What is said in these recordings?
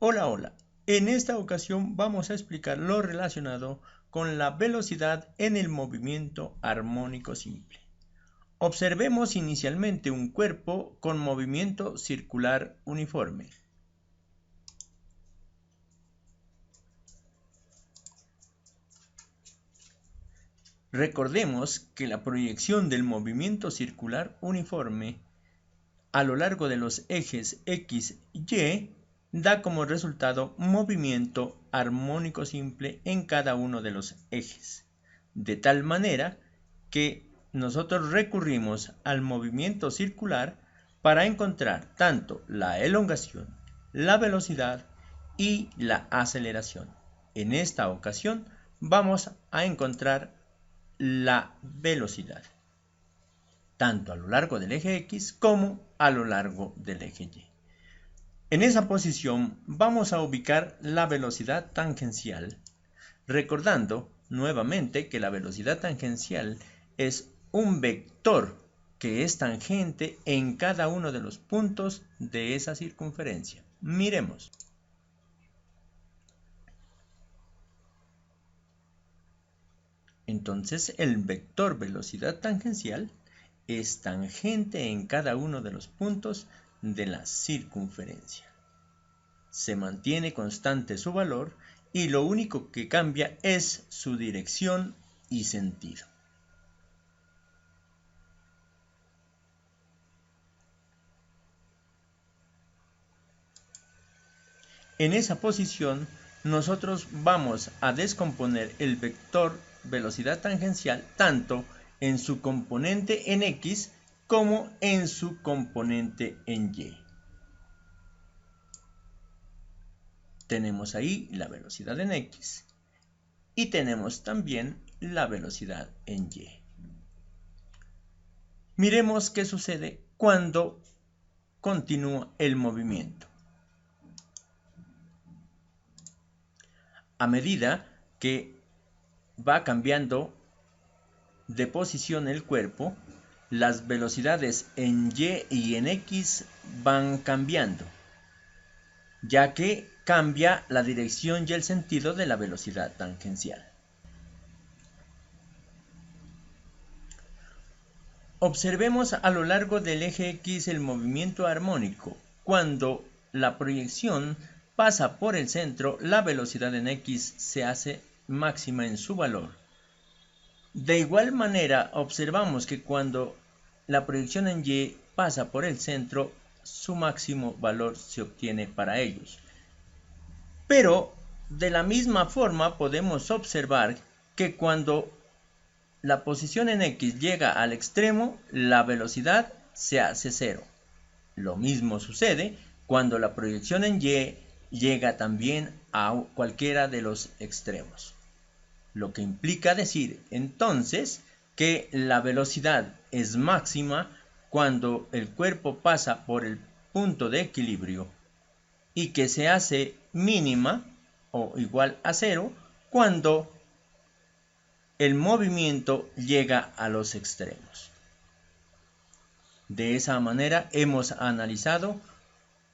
Hola, hola. En esta ocasión vamos a explicar lo relacionado con la velocidad en el movimiento armónico simple. Observemos inicialmente un cuerpo con movimiento circular uniforme. Recordemos que la proyección del movimiento circular uniforme a lo largo de los ejes X y Y da como resultado movimiento armónico simple en cada uno de los ejes, de tal manera que nosotros recurrimos al movimiento circular para encontrar tanto la elongación, la velocidad y la aceleración. En esta ocasión vamos a encontrar la velocidad, tanto a lo largo del eje X como a lo largo del eje Y. En esa posición vamos a ubicar la velocidad tangencial, recordando nuevamente que la velocidad tangencial es un vector que es tangente en cada uno de los puntos de esa circunferencia. Miremos. Entonces el vector velocidad tangencial es tangente en cada uno de los puntos de la circunferencia. Se mantiene constante su valor y lo único que cambia es su dirección y sentido. En esa posición, nosotros vamos a descomponer el vector velocidad tangencial tanto en su componente en X como en su componente en Y. Tenemos ahí la velocidad en X y tenemos también la velocidad en Y. Miremos qué sucede cuando continúa el movimiento. A medida que va cambiando de posición el cuerpo, las velocidades en Y y en X van cambiando, ya que cambia la dirección y el sentido de la velocidad tangencial. Observemos a lo largo del eje X el movimiento armónico. Cuando la proyección pasa por el centro, la velocidad en X se hace máxima en su valor. De igual manera, observamos que cuando la proyección en Y pasa por el centro, su máximo valor se obtiene para ellos. Pero de la misma forma podemos observar que cuando la posición en X llega al extremo, la velocidad se hace cero. Lo mismo sucede cuando la proyección en Y llega también a cualquiera de los extremos. Lo que implica decir entonces que la velocidad es máxima cuando el cuerpo pasa por el punto de equilibrio y que se hace mínima o igual a cero cuando el movimiento llega a los extremos. De esa manera hemos analizado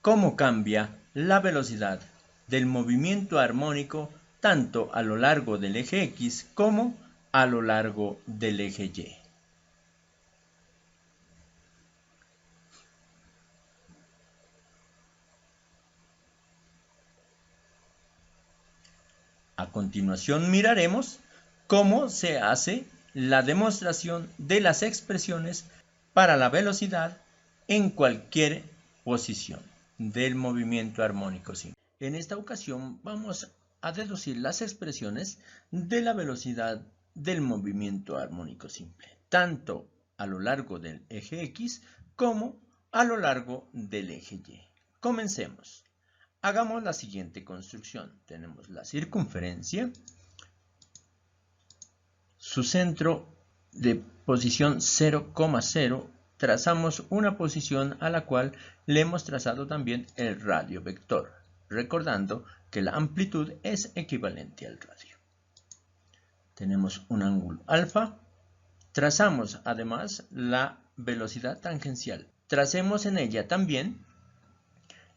cómo cambia la velocidad del movimiento armónico tanto a lo largo del eje X como a lo largo del eje Y. A continuación miraremos cómo se hace la demostración de las expresiones para la velocidad en cualquier posición del movimiento armónico simple. En esta ocasión vamos a deducir las expresiones de la velocidad del movimiento armónico simple, tanto a lo largo del eje X como a lo largo del eje Y. Comencemos. Hagamos la siguiente construcción. Tenemos la circunferencia, su centro de posición 0,0, trazamos una posición a la cual le hemos trazado también el radio vector, recordando que la amplitud es equivalente al radio. Tenemos un ángulo alfa, trazamos además la velocidad tangencial, tracemos en ella también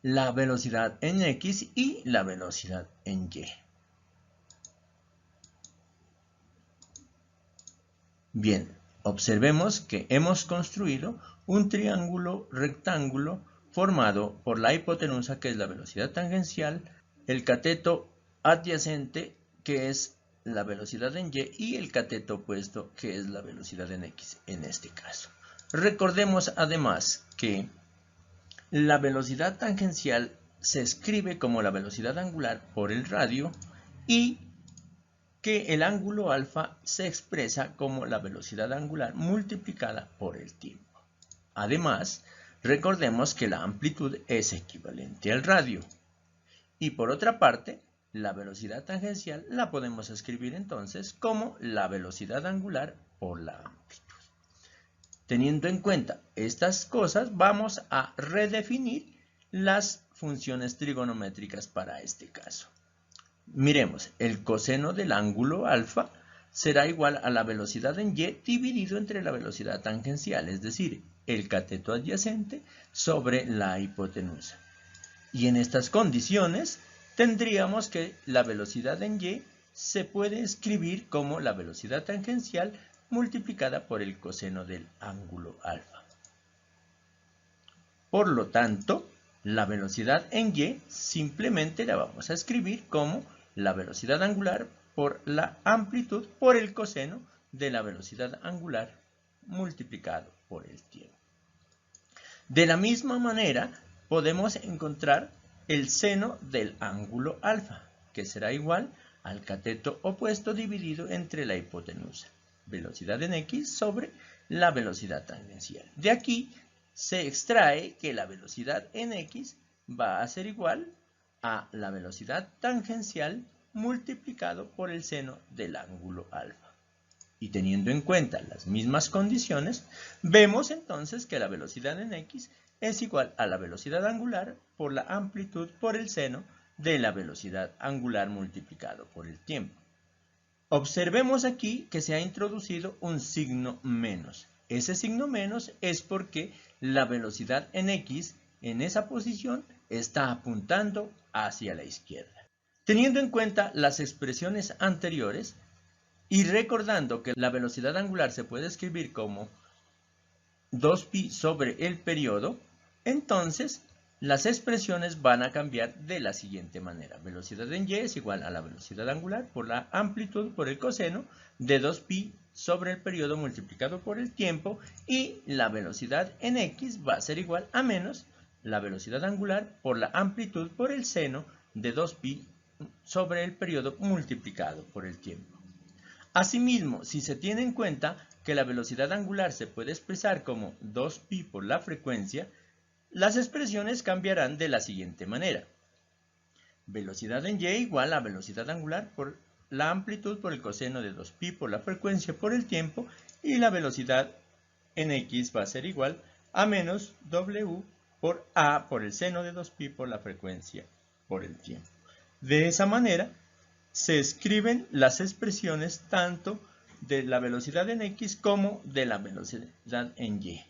la velocidad en X y la velocidad en Y. Bien, observemos que hemos construido un triángulo rectángulo formado por la hipotenusa, que es la velocidad tangencial, el cateto adyacente, que es la velocidad en Y el cateto opuesto, que es la velocidad en X en este caso. Recordemos además que la velocidad tangencial se escribe como la velocidad angular por el radio y que el ángulo alfa se expresa como la velocidad angular multiplicada por el tiempo. Además, recordemos que la amplitud es equivalente al radio. Y por otra parte, la velocidad tangencial la podemos escribir entonces como la velocidad angular por la amplitud. Teniendo en cuenta estas cosas, vamos a redefinir las funciones trigonométricas para este caso. Miremos, el coseno del ángulo alfa será igual a la velocidad en Y dividido entre la velocidad tangencial, es decir, el cateto adyacente sobre la hipotenusa. Y en estas condiciones tendríamos que la velocidad en Y se puede escribir como la velocidad tangencial multiplicada por el coseno del ángulo alfa. Por lo tanto, la velocidad en Y simplemente la vamos a escribir como la velocidad angular por la amplitud por el coseno de la velocidad angular multiplicado por el tiempo. De la misma manera, podemos encontrar el seno del ángulo alfa, que será igual al cateto opuesto dividido entre la hipotenusa, velocidad en X sobre la velocidad tangencial. De aquí se extrae que la velocidad en X va a ser igual a la velocidad tangencial multiplicado por el seno del ángulo alfa. Y teniendo en cuenta las mismas condiciones, vemos entonces que la velocidad en X es igual a la velocidad angular por la amplitud por el seno de la velocidad angular multiplicado por el tiempo. Observemos aquí que se ha introducido un signo menos. Ese signo menos es porque la velocidad en X en esa posición está apuntando hacia la izquierda. Teniendo en cuenta las expresiones anteriores y recordando que la velocidad angular se puede escribir como 2pi sobre el periodo, entonces las expresiones van a cambiar de la siguiente manera. Velocidad en Y es igual a la velocidad angular por la amplitud por el coseno de 2pi sobre el periodo multiplicado por el tiempo, y la velocidad en X va a ser igual a menos la velocidad angular por la amplitud por el seno de 2pi sobre el periodo multiplicado por el tiempo. Asimismo, si se tiene en cuenta que la velocidad angular se puede expresar como 2pi por la frecuencia, las expresiones cambiarán de la siguiente manera. Velocidad en Y igual a velocidad angular por la amplitud por el coseno de 2pi por la frecuencia por el tiempo, y la velocidad en X va a ser igual a menos W por A por el seno de 2pi por la frecuencia por el tiempo. De esa manera se escriben las expresiones tanto de la velocidad en X como de la velocidad en Y.